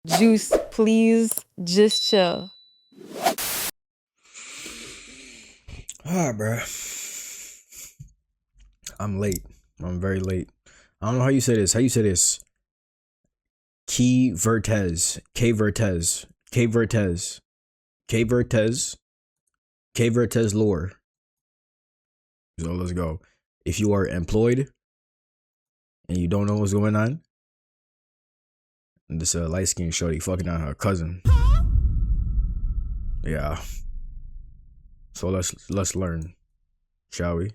Juice, please just chill. Ah, bruh. I'm late. I'm very late. I don't know how you say this. How you say this? KVRTEZ. KVRTEZ. KVRTEZ. KVRTEZ. KVRTEZ lore. So let's go. If you are employed and you don't know what's going on, this light-skinned shorty fucking on her cousin. Yeah. So let's learn, shall we?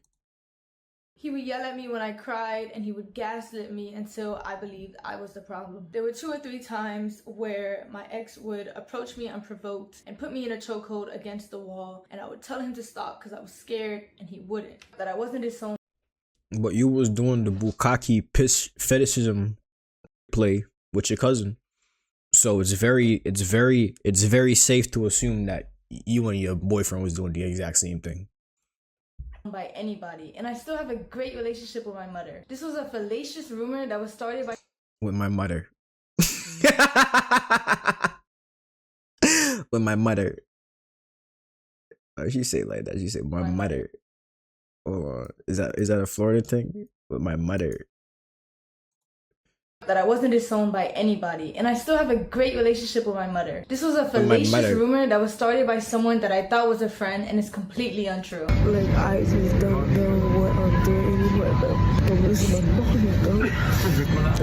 He would yell at me when I cried, and he would gaslit me until I believed I was the problem. There were 2 or 3 times where my ex would approach me unprovoked and put me in a chokehold against the wall, and I would tell him to stop because I was scared, and he wouldn't. That I wasn't his son. But you was doing the bukkake piss fetishism play with your cousin, so it's very safe to assume that you and your boyfriend was doing the exact same thing. By anybody, and I still have a great relationship with my mother. This was a fallacious rumor that was started by with my mother. With my mother. She say it like that. She say my mother. Oh, is that a Florida thing? With my mother. That I wasn't disowned by anybody, and I still have a great relationship with my mother. This was a fallacious rumor that was started by someone that I thought was a friend, and it's completely untrue. Like, I just don't know what I'm doing anymore, but this is my body, though.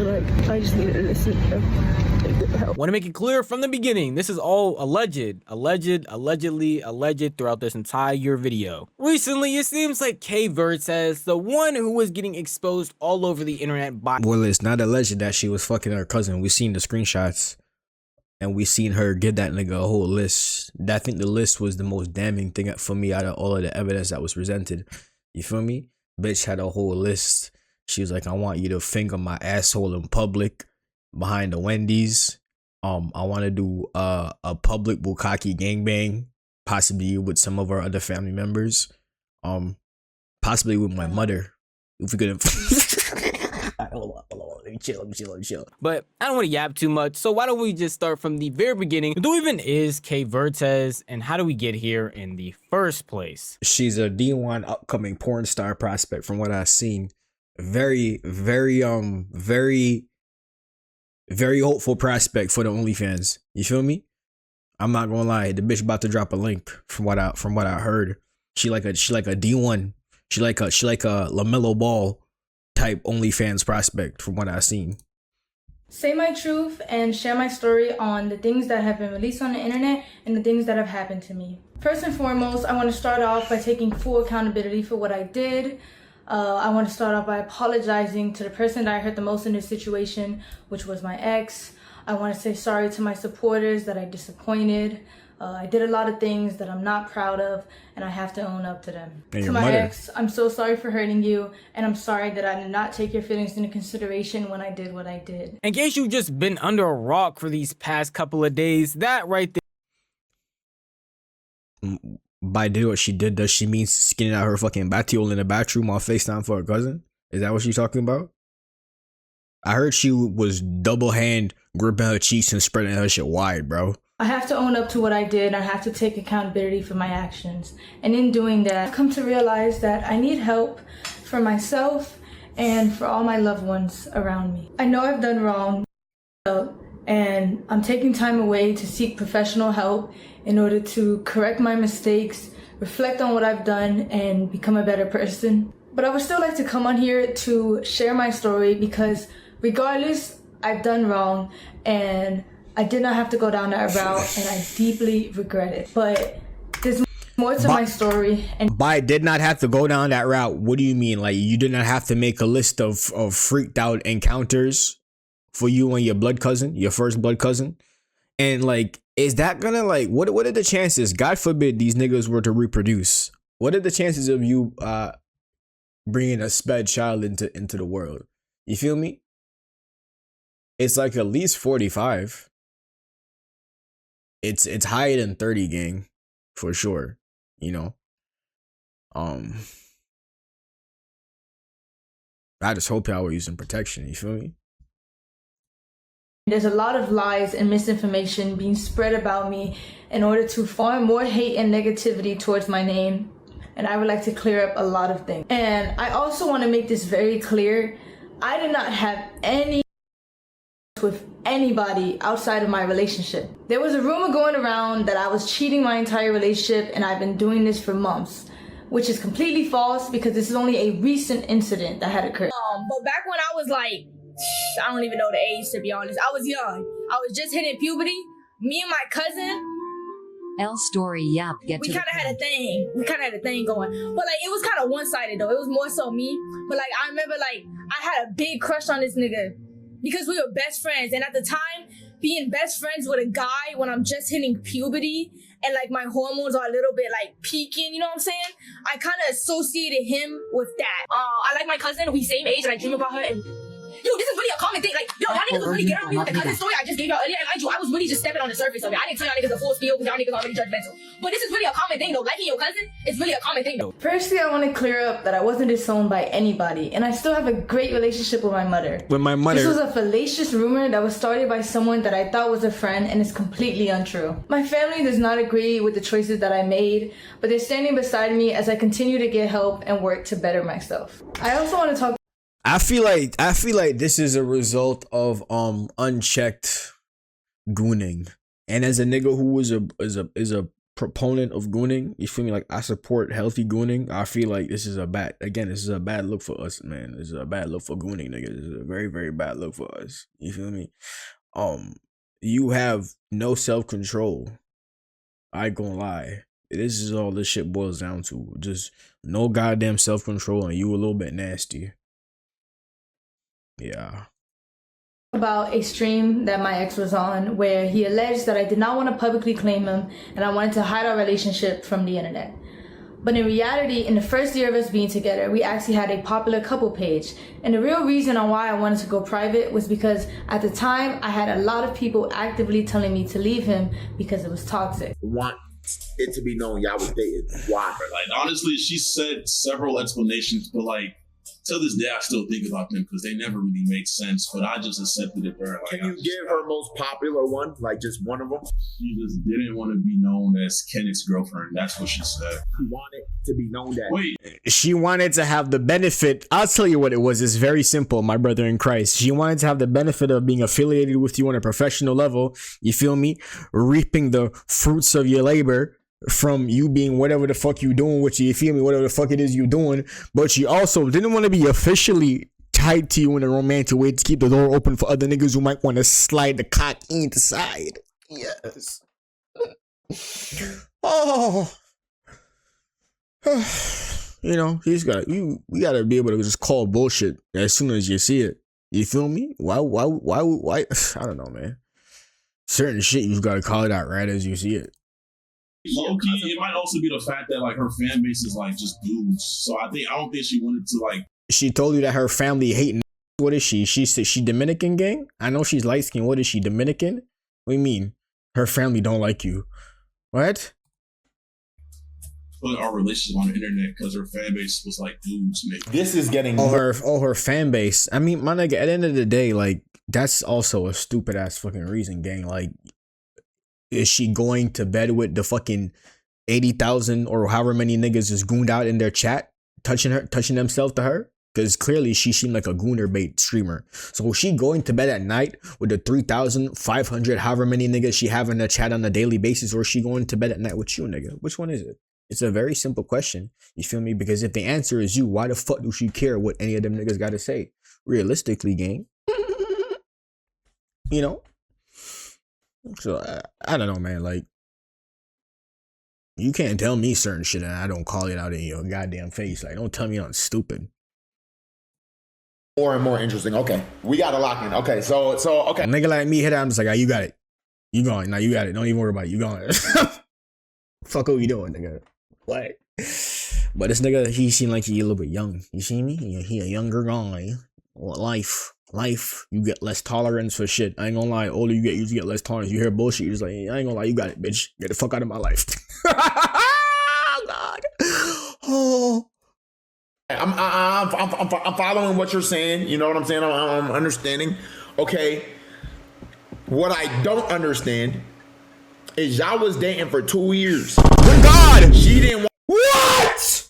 Like, I just need to listen and get help. Want to make it clear from the beginning, this is all allegedly throughout this entire video. Recently, it seems like KVRTEZ, the one who was getting exposed all over the internet by— Well, it's not alleged that she was fucking her cousin. We seen the screenshots, and we seen her give that nigga a whole list. I think the list was the most damning thing for me out of all of the evidence that was presented. You feel me? Bitch had a whole list. She was like, I want you to finger my asshole in public behind the Wendy's. I want to do a public bukkake gangbang, possibly with some of our other family members. Possibly with my mother. If we could hold on, chill. But I don't want to yap too much, so why don't we just start from the very beginning? Who even is KVRTEZ, and how do we get here in the first place? She's a D1 upcoming porn star prospect from what I've seen. Very hopeful prospect for the OnlyFans. You feel me? I'm not gonna lie, the bitch about to drop a link from what I heard. She like a D1. She like a LaMelo Ball type OnlyFans prospect from what I've seen. Say my truth and share my story on the things that have been released on the internet and the things that have happened to me. First and foremost, I want to start off by taking full accountability for what I did. I want to start off by apologizing to the person that I hurt the most in this situation, which was my ex. I want to say sorry to my supporters that I disappointed. I did a lot of things that I'm not proud of, and I have to own up to them. And to my ex, I'm so sorry for hurting you, and I'm sorry that I did not take your feelings into consideration when I did what I did. In case you've just been under a rock for these past couple of days, that right there— By did what she did, does she mean skinning out her fucking batiole in the bathroom on FaceTime for her cousin? Is that what she's talking about? I heard she was double hand gripping her cheeks and spreading her shit wide, bro. I have to own up to what I did. I have to take accountability for my actions. And in doing that, I've come to realize that I need help for myself and for all my loved ones around me. I know I've done wrong, and I'm taking time away to seek professional help in order to correct my mistakes, reflect on what I've done, and become a better person. But I would still like to come on here to share my story because regardless, I've done wrong, and I did not have to go down that route, and I deeply regret it. But there's more to my story. And by did not have to go down that route, what do you mean? Like, you did not have to make a list of freaked out encounters for you and your blood cousin, your first blood cousin? And like, is that gonna, like, what are the chances? God forbid these niggas were to reproduce. What are the chances of you bringing a sped child into the world? You feel me? It's like at least 45. It's higher than 30, gang, for sure. You know. I just hope y'all were using protection. You feel me? There's a lot of lies and misinformation being spread about me in order to farm more hate and negativity towards my name. And I would like to clear up a lot of things. And I also want to make this very clear. I did not have any with anybody outside of my relationship. There was a rumor going around that I was cheating my entire relationship, and I've been doing this for months, which is completely false because this is only a recent incident that had occurred. But back when I was like, I don't even know the age, to be honest. I was young. I was just hitting puberty. Me and my cousin, L story yap get we to kind of had a thing. We kind of had a thing going. But like, it was kind of one-sided though. It was more so me. But like, I remember like, I had a big crush on this nigga because we were best friends. And at the time, being best friends with a guy when I'm just hitting puberty and like my hormones are a little bit like peaking, you know what I'm saying? I kind of associated him with that. I like my cousin. We same age and I dream about her. And yo, this is really a common thing. Like, yo, y'all niggas was really getting on me with the cousin story I just gave y'all earlier. And mind you, I was really just stepping on the surface of it. I didn't tell y'all niggas the full spiel because y'all niggas already judgmental. But this is really a common thing though. Liking your cousin is really a common thing though. Firstly, I want to clear up that I wasn't disowned by anybody, and I still have a great relationship with my mother. This was a fallacious rumor that was started by someone that I thought was a friend and is completely untrue. My family does not agree with the choices that I made, but they're standing beside me as I continue to get help and work to better myself. I also want to talk. I feel like this is a result of unchecked gooning. And as a nigga who is a proponent of gooning, you feel me? Like, I support healthy gooning. I feel like this is a bad look for us, man. This is a bad look for gooning, nigga. This is a very, very bad look for us. You feel me? You have no self-control. I ain't gonna lie. This is all this shit boils down to. Just no goddamn self-control, and you a little bit nasty. Yeah. About a stream that my ex was on where he alleged that I did not want to publicly claim him and I wanted to hide our relationship from the internet. But in reality, in the first year of us being together, we actually had a popular couple page. And the real reason on why I wanted to go private was because at the time I had a lot of people actively telling me to leave him because it was toxic. Want it to be known y'all was dating. Why? Like, honestly, she said several explanations, but like, to this day, I still think about them because they never really make sense, but I just accepted it for her. Like, can you give her most popular one? Like, just one of them? She just didn't want to be known as Kenneth's girlfriend. That's what she said. She wanted to be known that. Wait. She wanted to have the benefit. I'll tell you what it was. It's very simple, my brother in Christ. She wanted to have the benefit of being affiliated with you on a professional level. You feel me? Reaping the fruits of your labor from you being whatever the fuck you doing with you feel me, whatever the fuck it is you doing, but she also didn't want to be officially tied to you in a romantic way to keep the door open for other niggas who might want to slide the cock inside. Yes. Oh. You know, we gotta be able to just call bullshit as soon as you see it. You feel me? Why? I don't know, man. Certain shit, you've got to call it out right as you see it. Low-key, it might also be the fact that like her fan base is like just dudes. So I don't think she wanted to like. She told you that her family hating. What is she? She said she Dominican gang. I know she's light skinned. What is she, Dominican? What do you mean? Her family don't like you. What? Put our relationship on the internet because her fan base was like dudes. Maybe. This is getting her fan base. I mean, my nigga. At the end of the day, like, that's also a stupid ass fucking reason, gang. Like, is she going to bed with the fucking 80,000 or however many niggas is gooned out in their chat, touching themselves to her? Because clearly she seemed like a gooner bait streamer. So is she going to bed at night with the 3,500 however many niggas she have in the chat on a daily basis, or is she going to bed at night with you, nigga? Which one is it? It's a very simple question. You feel me? Because if the answer is you, why the fuck do she care what any of them niggas got to say? Realistically, gang. You know? So I don't know, man. Like, you can't tell me certain shit and I don't call it out in your goddamn face. Like, don't tell me I'm stupid. More and more interesting. Okay, we got to lock in. Okay, so okay. A nigga like me hit out, I'm just like, oh, you got it. You going? Now you got it. Don't even worry about it. You going? Fuck, what you doing, nigga? What? But this nigga, he seemed like he a little bit young. You see me? He a younger guy. Life, you get less tolerance for shit. I ain't gonna lie, older you get less tolerance. You hear bullshit, you're just like, I ain't gonna lie, you got it, bitch. Get the fuck out of my life. Oh, God. Oh. I'm following what you're saying. You know what I'm saying? I'm understanding. Okay. What I don't understand is y'all was dating for 2 years. Good God! She didn't want. What?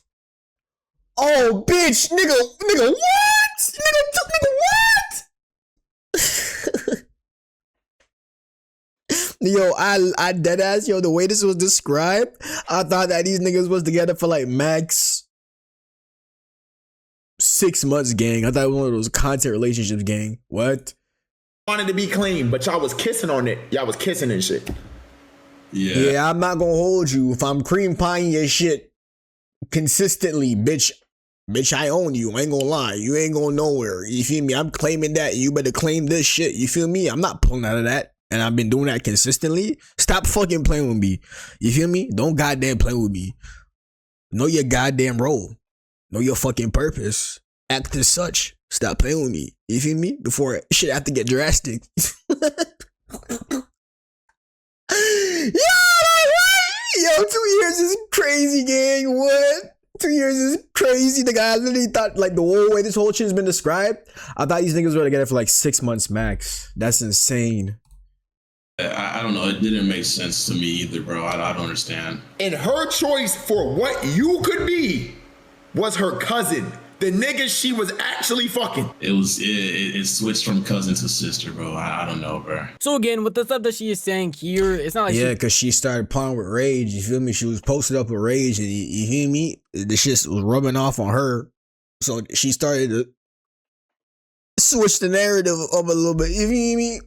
Oh, bitch, nigga, what? Nigga, what? Yo, I deadass, yo, the way this was described, I thought that these niggas was together for like max 6 months, gang. I thought it was one of those content relationships, gang. What? Wanted to be clean, but y'all was kissing on it. Y'all was kissing and shit. Yeah, I'm not gonna hold you. If I'm cream pieing your shit consistently, bitch, I own you. I ain't gonna lie. You ain't going nowhere. You feel me? I'm claiming that. You better claim this shit. You feel me? I'm not pulling out of that. And I've been doing that consistently. Stop fucking playing with me. You feel me? Don't goddamn play with me. Know your goddamn role. Know your fucking purpose. Act as such. Stop playing with me. You feel me? Before shit have to get drastic. Yo, 2 years is crazy, gang. What? 2 years is crazy. The guy literally thought, like, the whole way this whole shit has been described, I thought these niggas were together for like 6 months max. That's insane. I don't know. It didn't make sense to me either, bro. I don't understand. And her choice for what you could be was her cousin. The nigga she was actually fucking. It switched from cousin to sister, bro. I don't know, bro. So again, with the stuff that she is saying here, it's not like because she started playing with rage. You feel me? She was posted up with rage, and you hear me? The shit was rubbing off on her, so she started to switch the narrative up a little bit. You feel me?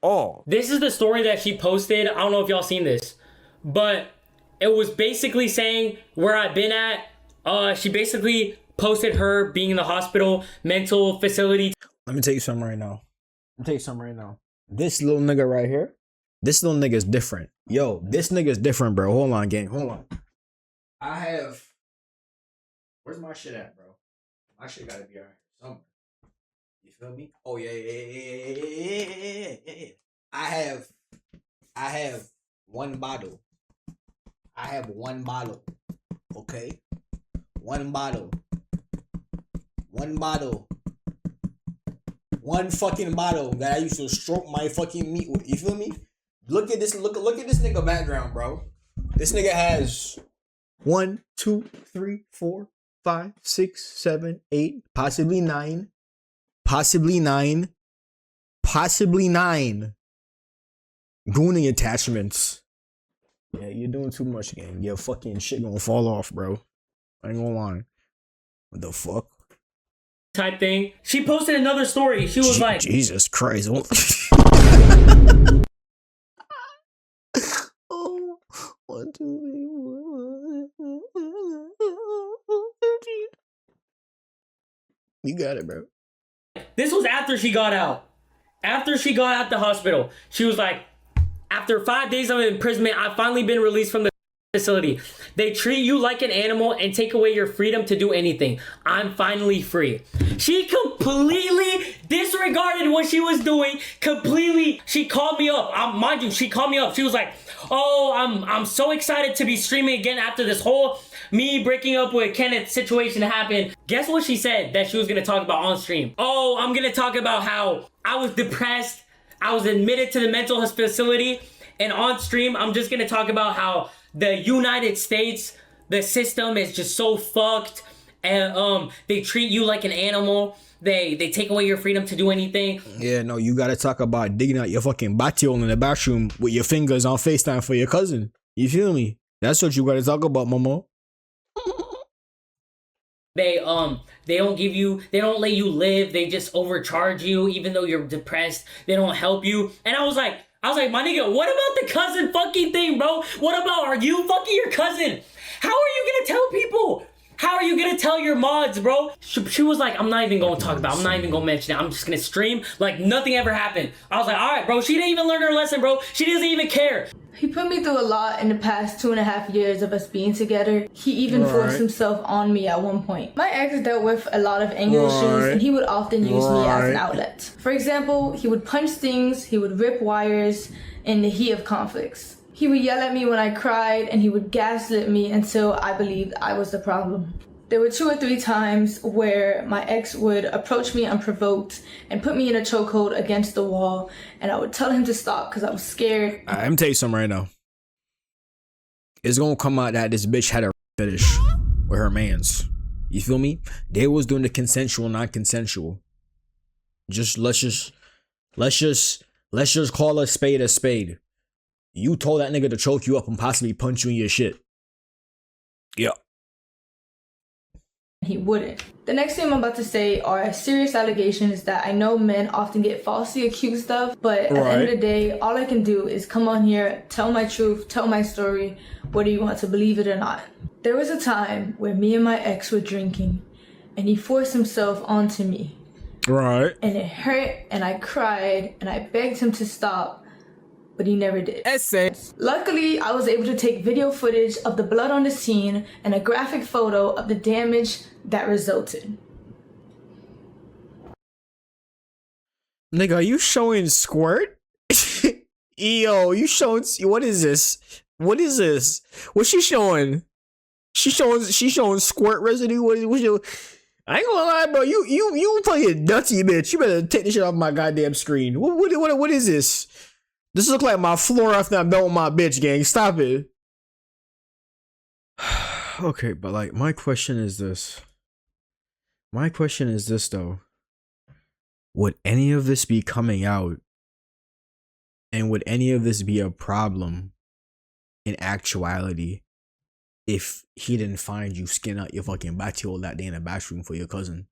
Oh, this is the story that she posted. I don't know if y'all seen this, but it was basically saying where I've been at. She basically posted her being in the hospital, mental facility. Let me tell you something right now. This little nigga right here, this little nigga is different. Yo, this nigga is different, bro. Hold on, gang. Hold on. Where's my shit at, bro? My shit gotta be alright somewhere. You feel me? Oh, yeah. I have one bottle. Okay? One bottle. One fucking bottle that I used to stroke my fucking meat with. You feel me? Look at this. Look at this nigga background, bro. This nigga has 1, 2, 3, 4, 5, 6, 7, 8, possibly 9 gooning attachments. Yeah, you're doing too much, gang. Your fucking shit gonna fall off, bro. I ain't gonna lie. What the fuck? Type thing. She posted another story. She was like, Jesus Christ. Oh, 1, 2, 3, 4. You got it, bro. this was after she got out. After she got out the hospital, she was like, after 5 days of imprisonment, I've finally been released from the facility. They treat you like an animal and take away your freedom to do anything. I'm finally free. She completely disregarded what she was doing. Completely. She called me up. Mind you, she called me up. She was like, oh, I'm so excited to be streaming again after this whole me breaking up with Kenneth situation happened. Guess what she said that she was going to talk about on stream? Oh, I'm going to talk about how I was depressed. I was admitted to the mental health facility. And on stream, I'm just going to talk about how the United States, the system is just so fucked. And they treat you like an animal. They take away your freedom to do anything. Yeah, no, you got to talk about digging out your fucking batiol in the bathroom with your fingers on FaceTime for your cousin. You feel me? That's what you got to talk about, Momo. They don't give you, they don't let you live. They just overcharge you even though you're depressed. They don't help you. And I was like, my nigga, what about the cousin fucking thing, bro? What about, are you fucking your cousin? How are you gonna tell people? How are you gonna tell your mods, bro? She was like, I'm not even gonna talk about it. I'm not even gonna mention it. I'm just gonna stream like nothing ever happened. I was like, all right, bro, she didn't even learn her lesson, bro. She doesn't even care. He put me through a lot in the past 2.5 years of us being together. He even forced himself on me at one point. My ex dealt with a lot of anger issues, and he would often use me as an outlet. For example, he would punch things, he would rip wires in the heat of conflicts. He would yell at me when I cried, and he would gaslit me until I believed I was the problem. There were 2 or 3 times where my ex would approach me unprovoked and put me in a chokehold against the wall, and I would tell him to stop because I was scared. I'm gonna tell you something right now. It's gonna come out that this bitch had a fetish with her mans. You feel me? They was doing the consensual, non-consensual. Let's just call a spade a spade. You told that nigga to choke you up and possibly punch you in your shit. Yeah. He wouldn't. The next thing I'm about to say are serious allegations that I know men often get falsely accused of, but at the end of the day, all I can do is come on here, tell my truth, tell my story, whether you want to believe it or not. There was a time where me and my ex were drinking, and he forced himself onto me. Right. And it hurt, and I cried, and I begged him to stop, but he never did. Luckily, I was able to take video footage of the blood on the scene and a graphic photo of the damage that resulted. Nigga, are you showing squirt? Yo, you showing, what is this? What is this? What's she showing? She showing squirt residue? What's your, I ain't gonna lie, bro. You fucking nutty bitch. You better take this shit off my goddamn screen. What is this? This look like my floor after I'm done with my bitch, gang. Stop it. Okay, but like, my question is this. My question is this, though. Would any of this be coming out? And would any of this be a problem in actuality if he didn't find you skin out your fucking batiol that day in the bathroom for your cousin?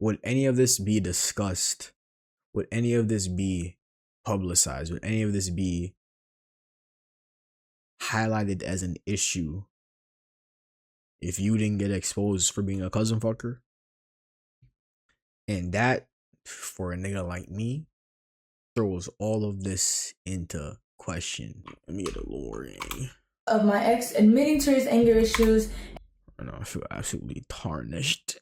Would any of this be discussed? Would any of this be publicized? Would any of this be highlighted as an issue if you didn't get exposed for being a cousin fucker? And that, for a nigga like me, throws all of this into question. Let me get a little ring. Of my ex admitting to his anger issues. I know, I feel absolutely tarnished.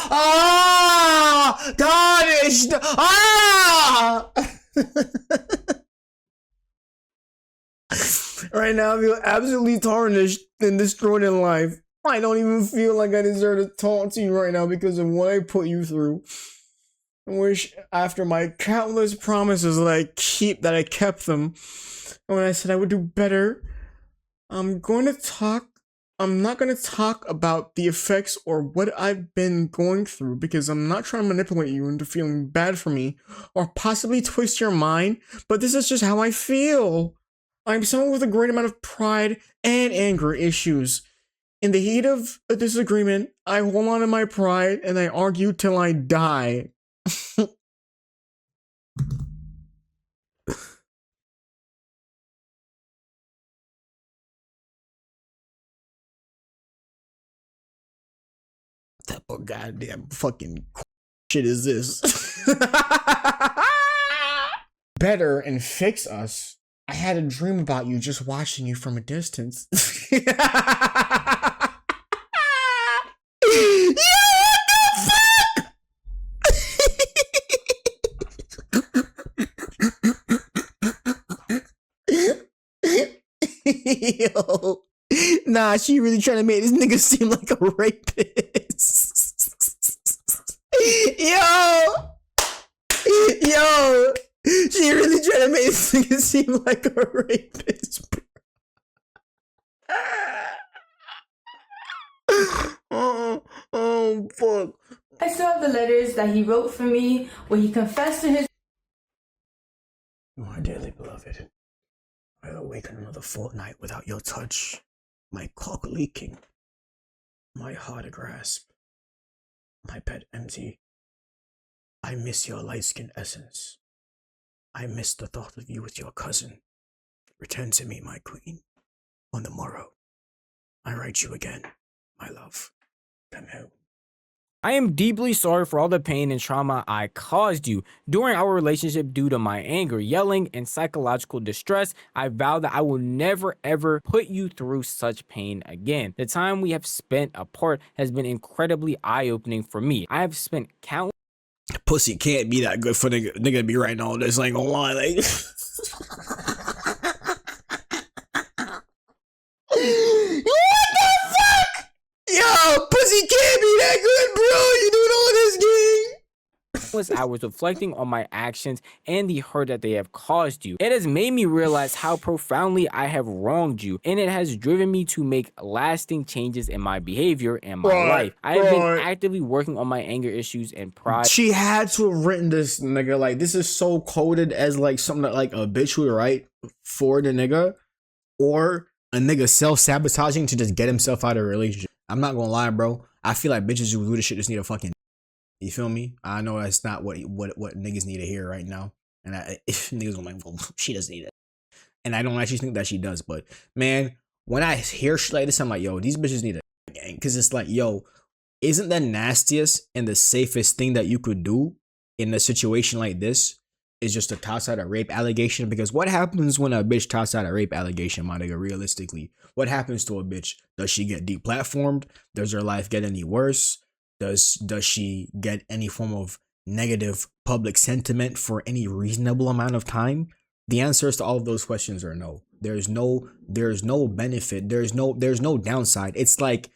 Ah! Tarnished! Ah! Right now, I feel absolutely tarnished and destroyed in life. I don't even feel like I deserve to talk to you right now because of what I put you through. I wish after my countless promises that I kept them, and when I said I would do better, I'm not going to talk about the effects or what I've been going through because I'm not trying to manipulate you into feeling bad for me or possibly twist your mind, but this is just how I feel. I'm someone with a great amount of pride and anger issues. In the heat of a disagreement, I hold on to my pride and I argue till I die. Type of goddamn fucking shit is this? Better and fix us. I had a dream about you just watching you from a distance. Yo, nah, she really trying to make this nigga seem like a rapist. Yo, she really trying to make this nigga seem like a rapist. Oh, fuck. I still have the letters that he wrote for me where he confessed to his. My dearly beloved, I awaken another fortnight without your touch, my cock leaking, my heart a grasp, my bed empty. I miss your light-skinned essence. I miss the thought of you with your cousin. Return to me, my queen. On the morrow, I write you again, my love. Come home. I am deeply sorry for all the pain and trauma I caused you during our relationship due to my anger, yelling, and psychological distress. I vow that I will never ever put you through such pain again. The time we have spent apart has been incredibly eye-opening for me. I have spent countless pussy can't be that good for nigga to be writing all this. I ain't gonna lie, like really that good, bro? You doing all this, gang? I was reflecting on my actions and the hurt that they have caused you. It has made me realize how profoundly I have wronged you, and it has driven me to make lasting changes in my behavior and my life. I have been actively working on my anger issues and pride. She had to have written this, nigga. Like, this is so coded as like something that like a bitch would write for the nigga, or a nigga self-sabotaging to just get himself out of a relationship. I'm not gonna lie, bro. I feel like bitches who do this shit just need a fucking. You feel me? I know that's not what niggas need to hear right now. And if niggas gonna like, well, she doesn't need it. And I don't actually think that she does. But man, when I hear shit like this, I'm like, yo, these bitches need a gang. Cause it's like, yo, isn't the nastiest and the safest thing that you could do in a situation like this is just to toss out a rape allegation? Because what happens when a bitch tosses out a rape allegation, my nigga, realistically? What happens to a bitch? Does she get deplatformed? Does her life get any worse? Does she get any form of negative public sentiment for any reasonable amount of time? The answers to all of those questions are no. There's no benefit. There's no downside. It's like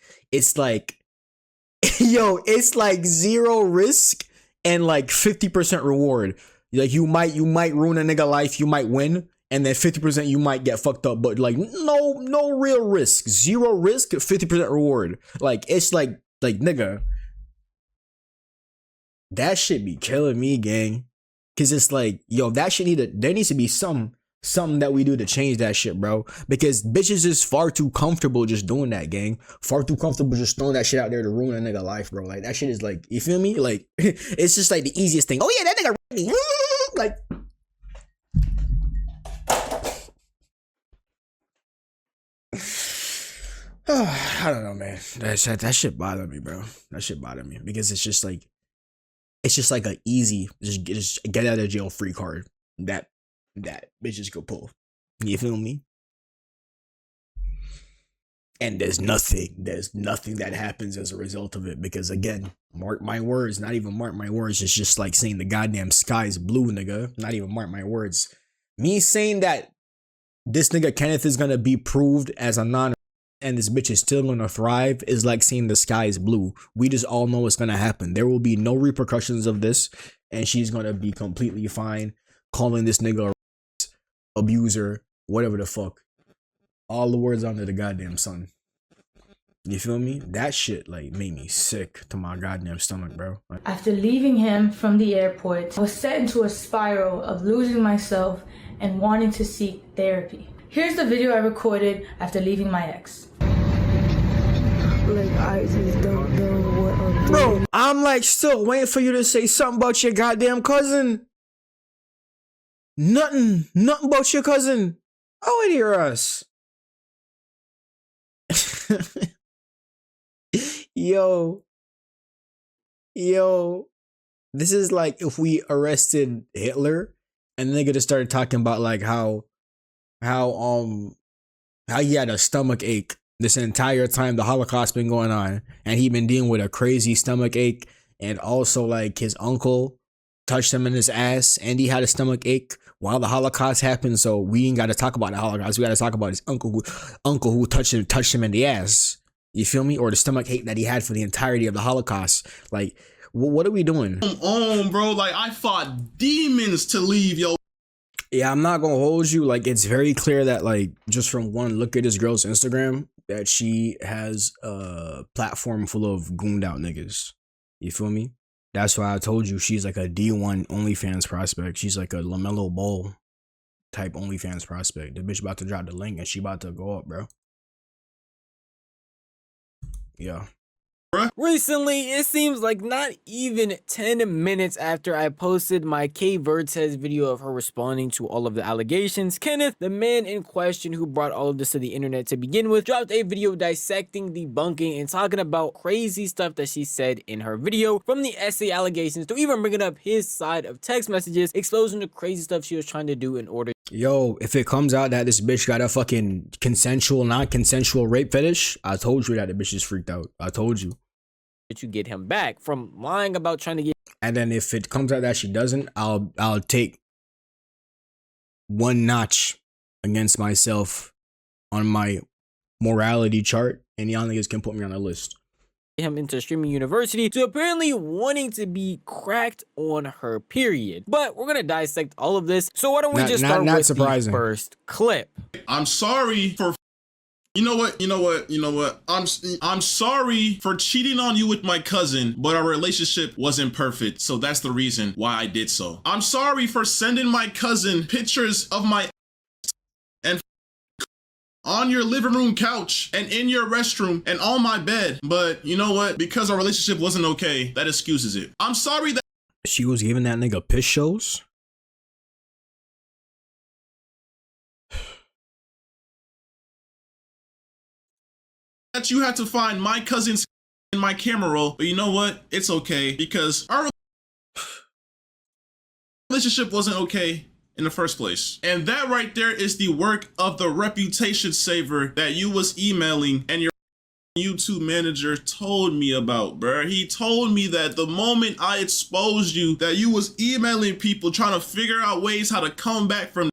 yo, it's like 0 risk and like 50% reward. Like you might ruin a nigga life, you might win, and then 50% you might get fucked up, but like no real risk. 0 risk, 50% reward. Like it's like nigga. That shit be killing me, gang. Cause it's like, yo, that shit there needs to be something that we do to change that shit, bro. Because bitches is far too comfortable just doing that, gang. Far too comfortable just throwing that shit out there to ruin a nigga life, bro. Like that shit is like, you feel me? Like it's just like the easiest thing. Oh yeah, that nigga me. Like I don't know, man. That shit bothered me, bro. That shit bothered me because it's just like a easy just get out of jail free card that bitches could pull. You feel me? And there's nothing that happens as a result of it, because again, mark my words, not even mark my words, it's just like saying the goddamn sky's blue, nigga. Not even mark my words. Me saying that this nigga Kenneth is gonna be proved as a non and this bitch is still gonna thrive is like saying the sky is blue. We just all know it's gonna happen. There will be no repercussions of this, and she's gonna be completely fine calling this nigga a abuser, whatever the fuck. All the words under the goddamn sun. You feel me? That shit like made me sick to my goddamn stomach, bro. Like, after leaving him from the airport, I was set into a spiral of losing myself and wanting to seek therapy. Here's the video I recorded after leaving my ex. Like, I just don't know what I'm doing. bro, I'm like still waiting for you to say something about your goddamn cousin. Nothing about your cousin. Oh, it hear us. Yo, this is like if we arrested Hitler and the nigga just started talking about like how he had a stomach ache this entire time the Holocaust been going on, and he been dealing with a crazy stomach ache, and also like his uncle touched him in his ass and he had a stomach ache while the Holocaust happened. So we ain't got to talk about the Holocaust. We got to talk about his uncle who touched him in the ass. You feel me? Or the stomach ache that he had for the entirety of the Holocaust. Like, what are we doing? Come on, bro. Like, I fought demons to leave, yo. Yeah, I'm not gonna hold you. Like, it's very clear that, like, just from one look at this girl's Instagram, that she has a platform full of gooned out niggas. You feel me? That's why I told you she's like a D1 OnlyFans prospect. She's like a LaMelo Ball type OnlyFans prospect. The bitch about to drop the link and she about to go up, bro. Yeah. Recently, it seems like not even 10 minutes after I posted my KVRTEZ video of her responding to all of the allegations, Kenneth, the man in question who brought all of this to the internet to begin with, dropped a video dissecting, debunking, and talking about crazy stuff that she said in her video, from the essay allegations to even bringing up his side of text messages, exposing the crazy stuff she was trying to do in order. Yo, if it comes out that this bitch got a fucking consensual, non-consensual rape fetish, I told you that the bitch is freaked out. I told you. That you get him back from lying about trying to get. And then if it comes out that she doesn't, I'll take one notch against myself on my morality chart, and y'all niggas can put me on a list. him into streaming university to apparently wanting to be cracked on her period. But we're gonna dissect all of this, so why don't we just start with the first clip. I'm sorry for you know what I'm sorry for cheating on you with my cousin, but our relationship wasn't perfect, so that's the reason why I did so. I'm sorry for sending my cousin pictures of my and on your living room couch and in your restroom and on my bed, but you know what, because our relationship wasn't okay, that excuses it. I'm sorry that she was giving that nigga piss shows. that you had to find my cousin's in my camera roll, but you know what? It's okay because our relationship wasn't okay in the first place. And that right there is the work of the reputation saver that you was emailing and your YouTube manager told me about, bruh. He told me that the moment I exposed you, that you was emailing people trying to figure out ways how to come back from.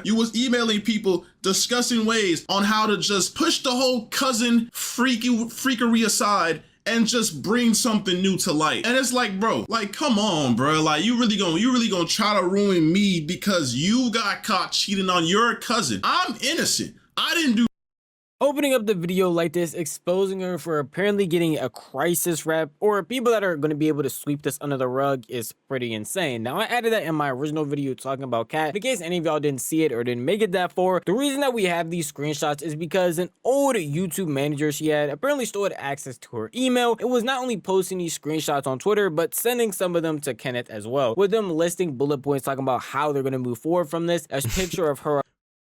You was emailing people discussing ways on how to just push the whole cousin freakery aside and just bring something new to light. And it's like, bro, like, come on, bro. Like, you really gonna try to ruin me because you got caught cheating on your cousin. I'm innocent. I didn't do. Opening up the video like this, exposing her for apparently getting a crisis rep or people that are going to be able to sweep this under the rug is pretty insane. Now, I added that in my original video talking about Kat. In case any of y'all didn't see it or didn't make it that far, the reason that we have these screenshots is because an old YouTube manager she had apparently still had access to her email. It was not only posting these screenshots on Twitter, but sending some of them to Kenneth as well, with them listing bullet points talking about how they're going to move forward from this. A picture of her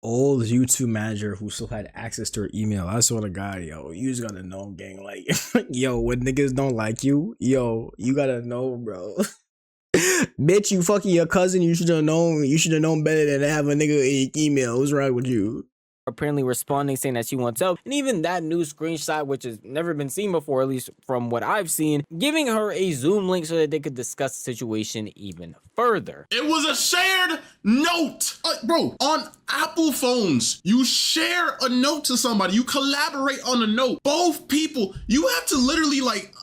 old YouTube manager who still had access to her email. I swear to God, yo, you just gotta know, gang. Like, yo, when niggas don't like you, yo, you gotta know, bro. Bitch, you fucking your cousin. You should have known. You should have known better than to have a nigga in your email. What's wrong with you? Apparently responding saying that she wants help, and even that new screenshot, which has never been seen before, at least from what I've seen, giving her a Zoom link so that they could discuss the situation even further. It was a shared note, bro. On Apple phones, you share a note to somebody, you collaborate on a note. Both people, you have to literally like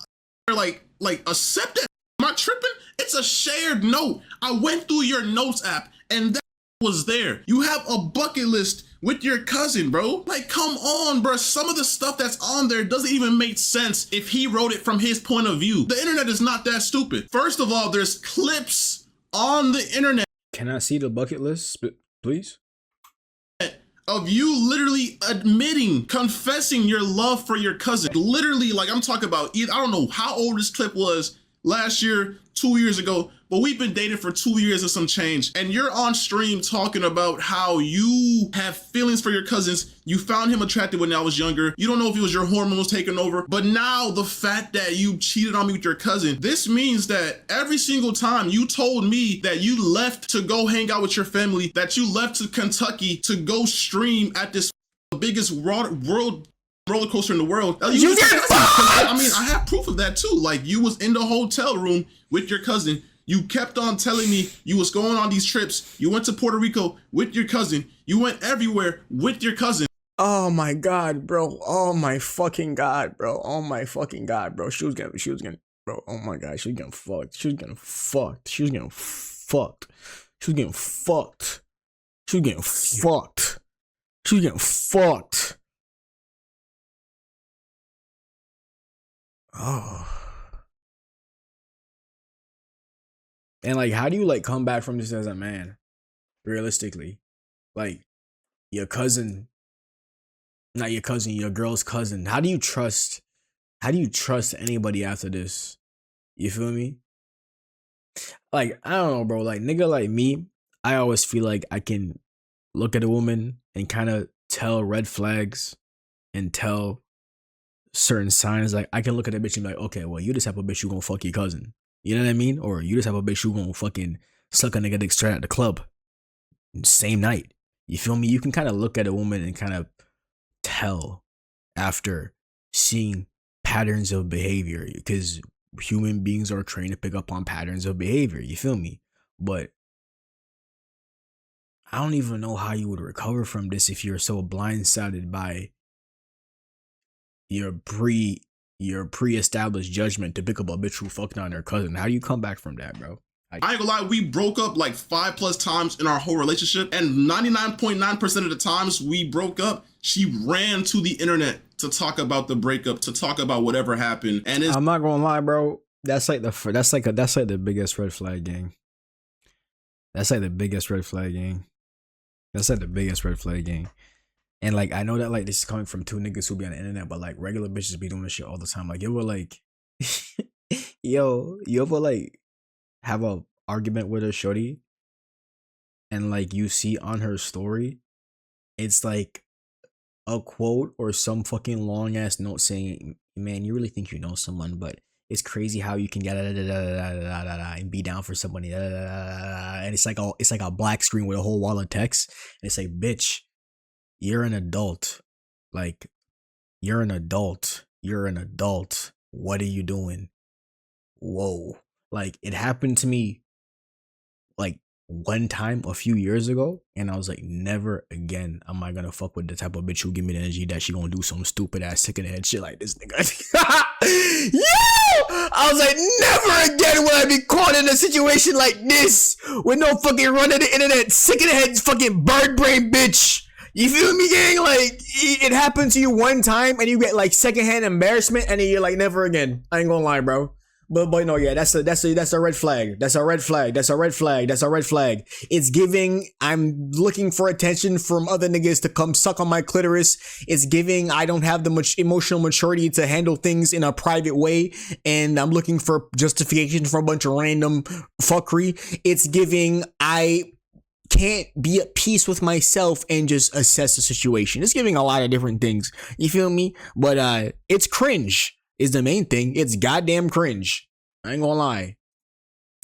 accept that. Am I tripping? It's a shared note. I went through your notes app and that was there. You have a bucket list with your cousin, bro. Like, come on, bro. Some of the stuff that's on there doesn't even make sense if he wrote it from his point of view. The internet is not that stupid. First of all, there's clips on the internet. Can I see the bucket list, please? Of you literally admitting, confessing your love for your cousin. Literally, like, I'm talking about, I don't know how old this clip was, last year, 2 years ago, but we've been dating for 2 years and some change. And you're on stream talking about how you have feelings for your cousins. You found him attractive when I was younger. You don't know if it was your hormones taking over, but now the fact that you cheated on me with your cousin, this means that every single time you told me that you left to go hang out with your family, that you left to Kentucky to go stream at this biggest world roller coaster in the world. I mean, I have proof of that too. Like, you was in the hotel room with your cousin. You kept on telling me you was going on these trips. You went to Puerto Rico with your cousin. You went everywhere with your cousin. Oh my God, bro. Oh my fucking God, bro. Oh my fucking God, bro. She was gonna, bro. Oh my God, she was getting fucked. She was getting fucked. She was getting fucked. She was getting fucked. She was getting fucked. She was getting fucked. Oh. And like, how do you like come back from this as a man? Realistically, like, your cousin, not your cousin, your girl's cousin. How do you trust anybody after this? You feel me? Like, I don't know, bro. Like, nigga like me, I always feel like I can look at a woman and kind of tell red flags and tell certain signs. Like, I can look at a bitch and be like, okay, well, you just have a bitch who gonna fuck your cousin. You know what I mean? Or you just have a bitch who gonna fucking suck a nigga dick straight at the club. Same night. You feel me? You can kind of look at a woman and kind of tell after seeing patterns of behavior, because human beings are trained to pick up on patterns of behavior. You feel me? But I don't even know how you would recover from this if you're so blindsided by your your pre-established judgment to pick up a bitch who fucked on their cousin. How do you come back from that, bro? I ain't gonna lie, we broke up like 5+ times in our whole relationship, and 99.9% of the times we broke up, she ran to the internet to talk about the breakup, to talk about whatever happened. And I'm not gonna lie, bro. That's like the biggest red flag, gang. That's like the biggest red flag, gang. That's like the biggest red flag, gang. And like, I know that like this is coming from two niggas who be on the internet, but like regular bitches be doing this shit all the time. Like, you ever like, yo, you ever like have a argument with a shorty, and like you see on her story, it's like a quote or some fucking long ass note saying, "Man, you really think you know someone, but it's crazy how you can get and be down for somebody." And it's like a black screen with a whole wall of text, and it's like, bitch, you're an adult. Like, you're an adult. You're an adult. What are you doing? Whoa. Like, it happened to me like one time a few years ago, and I was like, never again am I gonna fuck with the type of bitch who give me the energy that she gonna do some stupid ass sick in the head shit like this nigga. Yo! I was like, never again will I be caught in a situation like this with no fucking run of the internet, sick in the head fucking bird brain bitch. You feel me, gang? Like, it happened to you one time and you get like secondhand embarrassment, and then you're like, never again. I ain't gonna lie, bro. But no, yeah, that's a red flag. That's a red flag. That's a red flag. That's a red flag. It's giving, I'm looking for attention from other niggas to come suck on my clitoris. It's giving, I don't have the emotional maturity to handle things in a private way, and I'm looking for justification for a bunch of random fuckery. It's giving, I can't be at peace with myself and just assess the situation. It's giving a lot of different things. You feel me? But it's cringe is the main thing. It's goddamn cringe. I ain't gonna lie.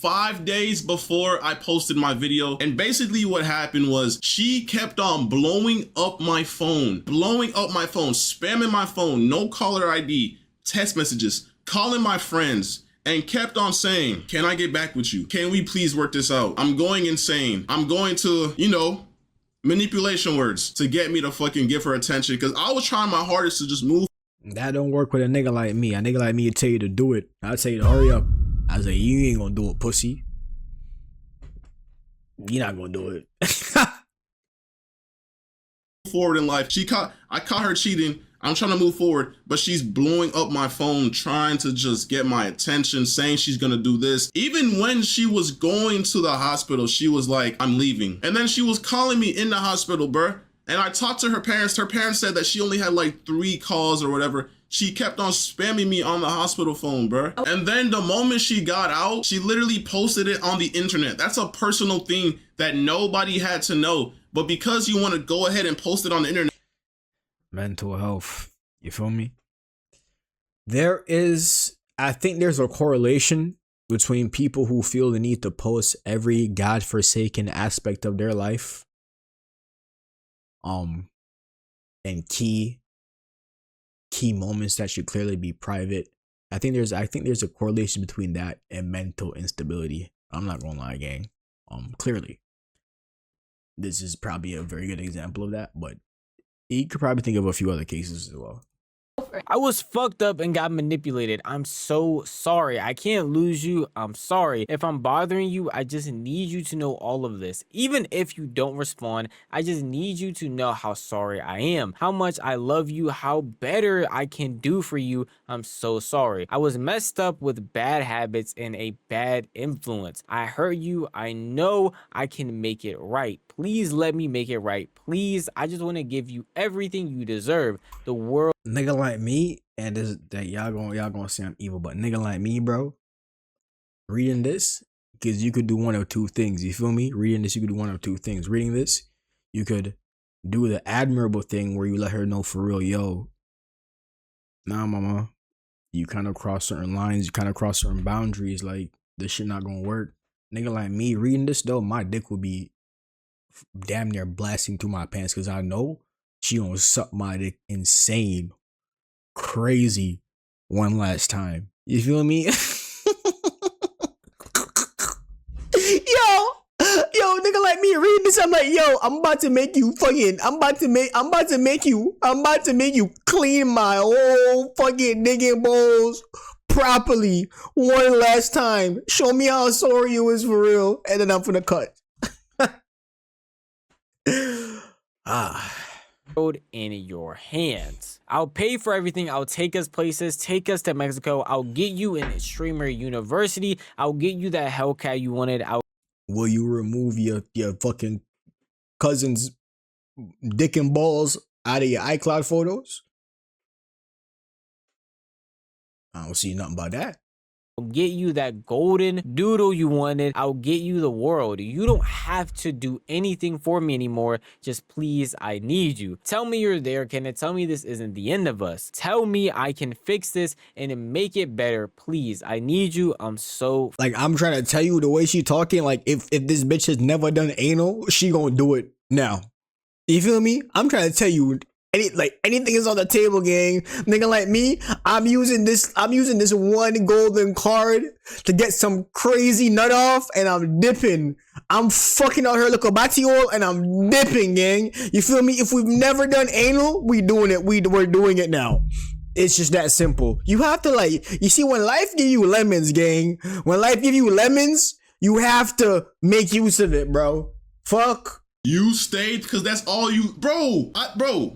5 days before I posted my video, and basically what happened was she kept on blowing up my phone, spamming my phone, no caller ID, text messages, calling my friends, and kept on saying, "Can I get back with you? Can we please work this out? I'm going insane. I'm going to, you know, manipulation words to get me to fucking give her attention," because I was trying my hardest to just move. That don't work with a nigga like me. A nigga like me will tell you to do it. I'll tell you to hurry up. I was like, you ain't gonna do it, pussy. You're not gonna do it. Forward in life. I caught her cheating. I'm trying to move forward, but she's blowing up my phone, trying to just get my attention, saying she's gonna do this. Even when she was going to the hospital, she was like, "I'm leaving." And then she was calling me in the hospital, bruh. And I talked to her parents. Her parents said that she only had like 3 calls or whatever. She kept on spamming me on the hospital phone, bro. And then the moment she got out, she literally posted it on the internet. That's a personal thing that nobody had to know. But because you want to go ahead and post it on the internet. Mental health. You feel me? I think there's a correlation between people who feel the need to post every godforsaken aspect of their life. And key moments that should clearly be private. I think there's a correlation between that and mental instability. I'm not gonna lie, gang. Clearly, this is probably a very good example of that, but you could probably think of a few other cases as well. I was fucked up and got manipulated. I'm so sorry. I can't lose you. I'm sorry. If I'm bothering you, I just need you to know all of this. Even if you don't respond, I just need you to know how sorry I am, how much I love you, how better I can do for you. I'm so sorry. I was messed up with bad habits and a bad influence. I hurt you. I know I can make it right. Please let me make it right. Please, I just want to give you everything you deserve. The world. Nigga like me, and this that y'all gonna say I'm evil, but nigga like me, bro, reading this, because you could do one of two things. You feel me? Reading this, you could do one of two things. Reading this, you could do the admirable thing where you let her know for real, yo, nah, mama, you kind of cross certain lines, you kind of cross certain boundaries, like this shit not gonna work. Nigga like me, reading this though, my dick would be damn near blasting through my pants, because I know she gonna suck my dick insane, crazy one last time. You feel me? Yo, nigga like me, read Bitch, I'm like, yo, I'm about to make you clean my whole fucking digging balls properly one last time. Show me how sorry you is for real, and then I'm finna cut. In your hands. I'll pay for everything. I'll take us places, take us to Mexico. I'll get you in streamer university. I'll get you that Hellcat you wanted. Will you remove your fucking cousin's dick and balls out of your iCloud photos? I don't see nothing about that. I'll get you that golden doodle you wanted. I'll get you the world. You don't have to do anything for me anymore. Just please, I need you. Tell me you're there, Kenneth. Tell me this isn't the end of us. Tell me I can fix this and make it better. Please, I need you. I'm so... Like, I'm trying to tell you the way she talking, like, if this bitch has never done anal, she gonna do it now. You feel me? I'm trying to tell you... anything is on the table, gang. Nigga like me, I'm using this one golden card to get some crazy nut off, and I'm dipping. I'm fucking out her little bati oil, and I'm dipping, gang. You feel me? If we've never done anal, we doing it. We're doing it now. It's just that simple. You have to, like, you see, when life give you lemons, gang. When life give you lemons, you have to make use of it, bro. Fuck. You stayed because that's all you, bro.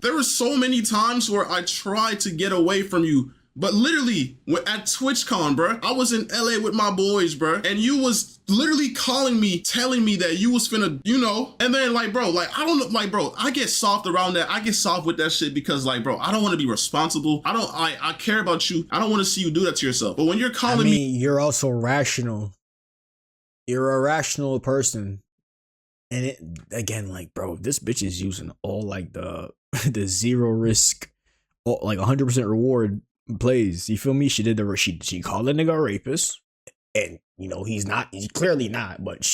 There were so many times where I tried to get away from you, but literally at TwitchCon, bro, I was in LA with my boys, bro, and you was literally calling me, telling me that you was finna, you know, and then like, bro, like, I don't know, like, bro, I get soft around that. I get soft with that shit because, like, bro, I don't want to be responsible. I care about you. I don't want to see you do that to yourself. But when you're calling me, you're also rational. You're a rational person. And it, again, like, bro, this bitch is using all, like, the zero risk, like 100% reward plays. You feel me? She did she called a nigga a rapist, and, you know, he's clearly not, but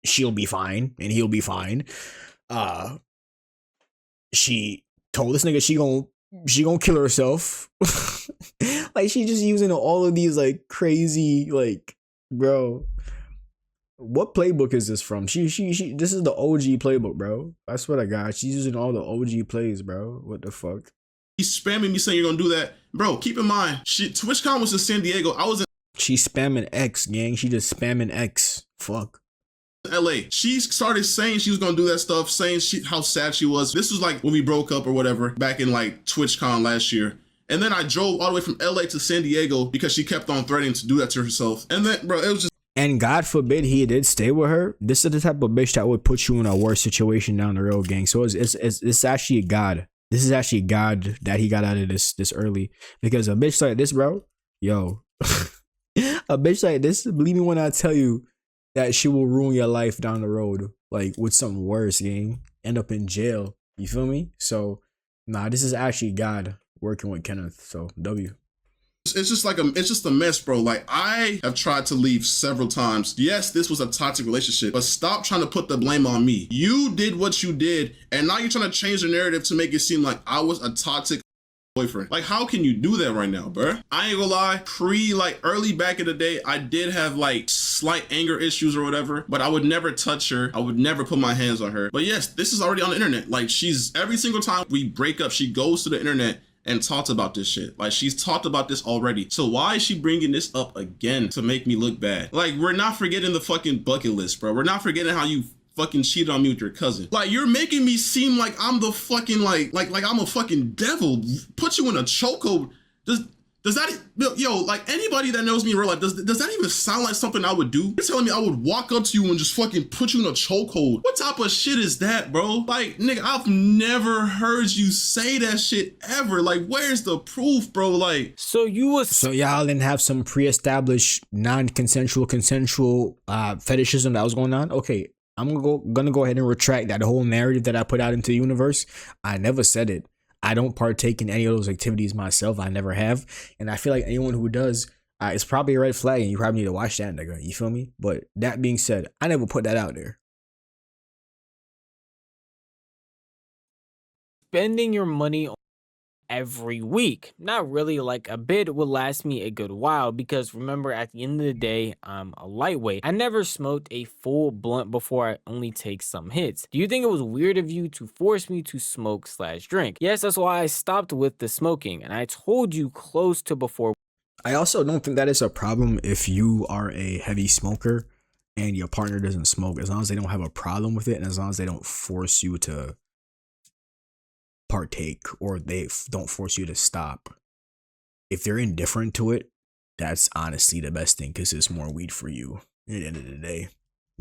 she'll be fine, and he'll be fine. She told this nigga she gonna kill herself. Like, she just using all of these, like, crazy, like, bro. What playbook is this from? She this is the OG playbook, bro. I swear to God, she's using all the OG plays, bro. What the fuck? He's spamming me saying you're gonna do that. Bro, keep in mind, TwitchCon was in San Diego. I was in... She's spamming X, gang. She just spamming X. Fuck. LA. She started saying she was gonna do that stuff, saying how sad she was. This was like when we broke up or whatever, back in like TwitchCon last year. And then I drove all the way from LA to San Diego because she kept on threatening to do that to herself. And then, bro, it was just... And God forbid he did stay with her. This is the type of bitch that would put you in a worse situation down the road, gang. So it's actually God. This is actually God that he got out of this early. Because a bitch like this, bro, yo, a bitch like this, believe me when I tell you that she will ruin your life down the road, like with something worse, gang. End up in jail. You feel me? So, nah, this is actually God working with Kenneth. So, W. It's just a mess, bro. Like, I have tried to leave several times. Yes, this was a toxic relationship, but stop trying to put the blame on me. You did what you did, and now you're trying to change the narrative to make it seem like I was a toxic boyfriend. Like, how can you do that right now, bro? I ain't gonna lie, early back in the day, I did have like slight anger issues or whatever, but I would never touch her. I would never put my hands on her. But yes, this is already on the internet. Like, every single time we break up, she goes to the internet and talked about this shit. Like, she's talked about this already. So why is she bringing this up again to make me look bad? Like, we're not forgetting the fucking bucket list, bro. We're not forgetting how you fucking cheated on me with your cousin. Like, you're making me seem like I'm the fucking, like I'm a fucking devil. Put you in a chokehold. Does that, yo, like, anybody that knows me in real life, does that even sound like something I would do? You're telling me I would walk up to you and just fucking put you in a chokehold? What type of shit is that, bro? Like, nigga, I've never heard you say that shit ever. Like, where's the proof, bro? Like, so y'all didn't have some pre-established non-consensual fetishism that was going on? Okay, I'm gonna go ahead and retract that whole narrative that I put out into the universe. I never said it. I don't partake in any of those activities myself. I never have. And I feel like anyone who does, it's probably a red flag, and you probably need to watch that, nigga. You feel me? But that being said, I never put that out there. Spending your money on every week. Not really, like a bid would last me a good while because remember, at the end of the day, I'm a lightweight. I never smoked a full blunt before. I only take some hits. Do you think it was weird of you to force me to smoke/drink? Yes, that's why I stopped with the smoking, and I told you close to before. I also don't think that is a problem if you are a heavy smoker and your partner doesn't smoke, as long as they don't have a problem with it and as long as they don't force you to partake or they don't force you to stop. If they're indifferent to it, that's honestly the best thing because it's more weed for you at the end of the day.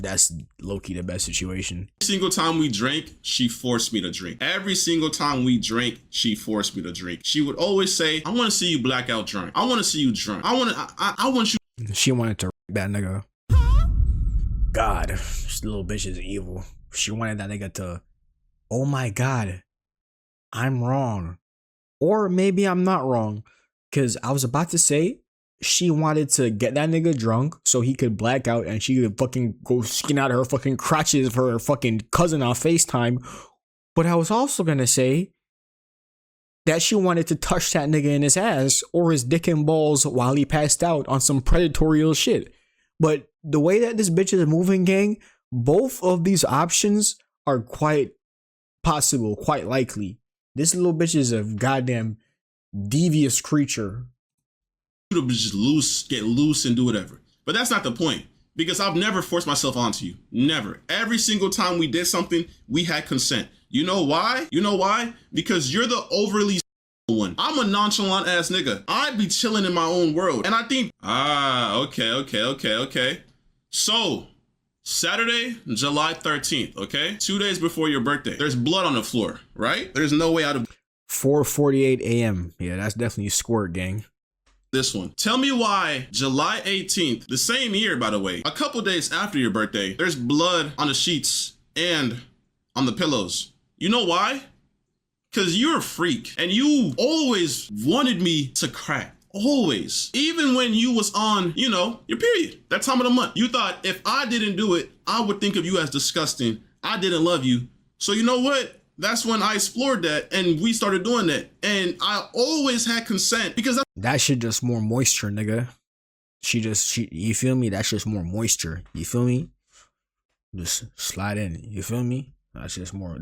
That's low-key the best situation. Every single time we drank, she forced me to drink. Every single time we drank, she forced me to drink. She would always say, I want to see you blackout drunk. I want to see you drunk. I want you. She wanted to that nigga. God, this little bitch is evil. She wanted that nigga to, oh my God, I'm wrong. Or maybe I'm not wrong. Because I was about to say, she wanted to get that nigga drunk so he could black out and she could fucking go skin out her fucking crotches for her fucking cousin on FaceTime. But I was also gonna say that she wanted to touch that nigga in his ass or his dick and balls while he passed out on some predatorial shit. But the way that this bitch is moving, gang, both of these options are quite possible, quite likely. This little bitch is a goddamn devious creature. To just get loose and do whatever. But that's not the point because I've never forced myself onto you. Never. Every single time we did something, we had consent. You know why? You know why? Because you're the overly one. I'm a nonchalant ass nigga. I'd be chilling in my own world. And I think, okay. So, Saturday, July 13th, okay? 2 days before your birthday. There's blood on the floor, right? There's no way out of 4:48 a.m. Yeah, that's definitely squirt, gang. This one. Tell me why July 18th, the same year, by the way, a couple days after your birthday, there's blood on the sheets and on the pillows. You know why? Because you're a freak and you always wanted me to crack. Always. Even when you was on, you know, your period, that time of the month. You thought if I didn't do it, I would think of you as disgusting. I didn't love you. So you know what? That's when I explored that and we started doing that. And I always had consent because that shit just more moisture, nigga. You feel me? That's just more moisture. You feel me? Just slide in. You feel me? That's just more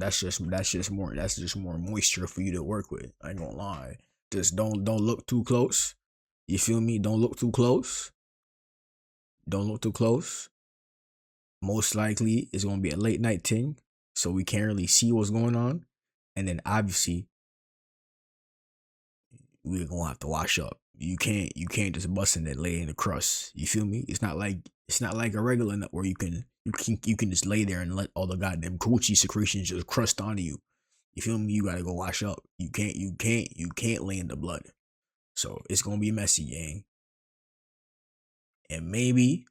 moisture for you to work with. I ain't gonna lie. Just don't look too close. You feel me? Don't look too close. Don't look too close. Most likely it's gonna be a late night thing. So we can't really see what's going on. And then obviously we're gonna have to wash up. You can't just bust in and lay in the crust. You feel me? It's not like a regular nut where you can just lay there and let all the goddamn coochie secretions just crust onto you. You feel me? You gotta go wash up. You can't lay in the blood. So it's gonna be messy, gang. And maybe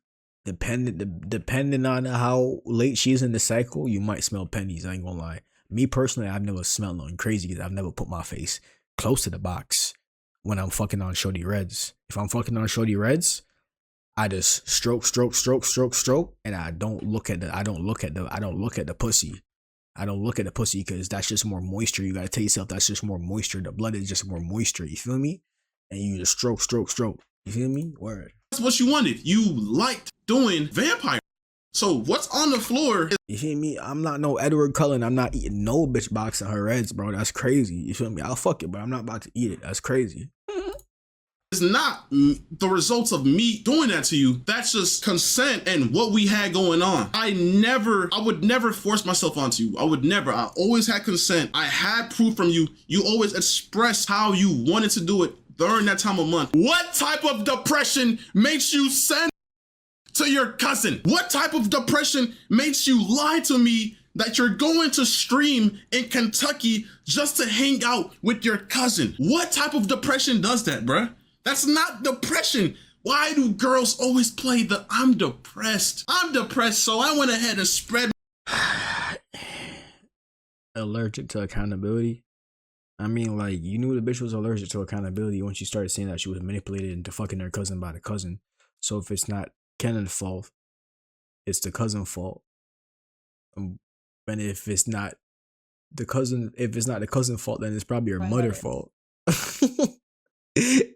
depending on how late she's in the cycle, you might smell pennies. I ain't gonna lie. Me personally, I've never smelled nothing crazy because I've never put my face close to the box when I'm fucking on Shorty Reds. If I'm fucking on Shorty Reds, I just stroke, and I don't look at the pussy. I don't look at the pussy because that's just more moisture. You gotta tell yourself that's just more moisture. The blood is just more moisture. You feel me? And you just stroke. You feel me? Word. That's what you wanted. You liked doing vampire. So what's on the floor? You feel me? I'm not no Edward Cullen. I'm not eating no bitch box in her reds, bro. That's crazy. You feel me? I'll fuck it, but I'm not about to eat it. That's crazy. It's not the results of me doing that to you. That's just consent and what we had going on. I would never force myself onto you. I would never. I always had consent. I had proof from you. You always expressed how you wanted to do it during that time of month. What type of depression makes you send to your cousin? What type of depression makes you lie to me that you're going to stream in Kentucky just to hang out with your cousin? What type of depression does that, bruh? That's not depression. Why do girls always play the I'm depressed? I'm depressed, so I went ahead and spread. Allergic to accountability? I mean, like, you knew the bitch was allergic to accountability once you started saying that she was manipulated into fucking her cousin by the cousin. So if it's not Kenneth's fault, it's the cousin's fault. And if it's not the cousin's fault, then it's probably her mother's fault.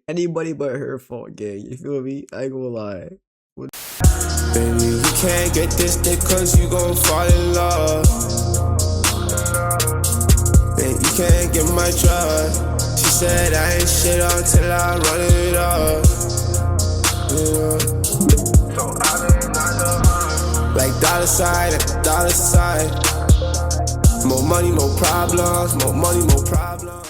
Anybody but her fault, gang. You feel me? I ain't gonna lie. Baby, you can't get this dick cause you gon' fall in love. Baby, you can't get my trust. She said I ain't shit until I run it up. So I've been on the hunt. Like dollar sign at dollar sign. More money, more problems. More money, more problems.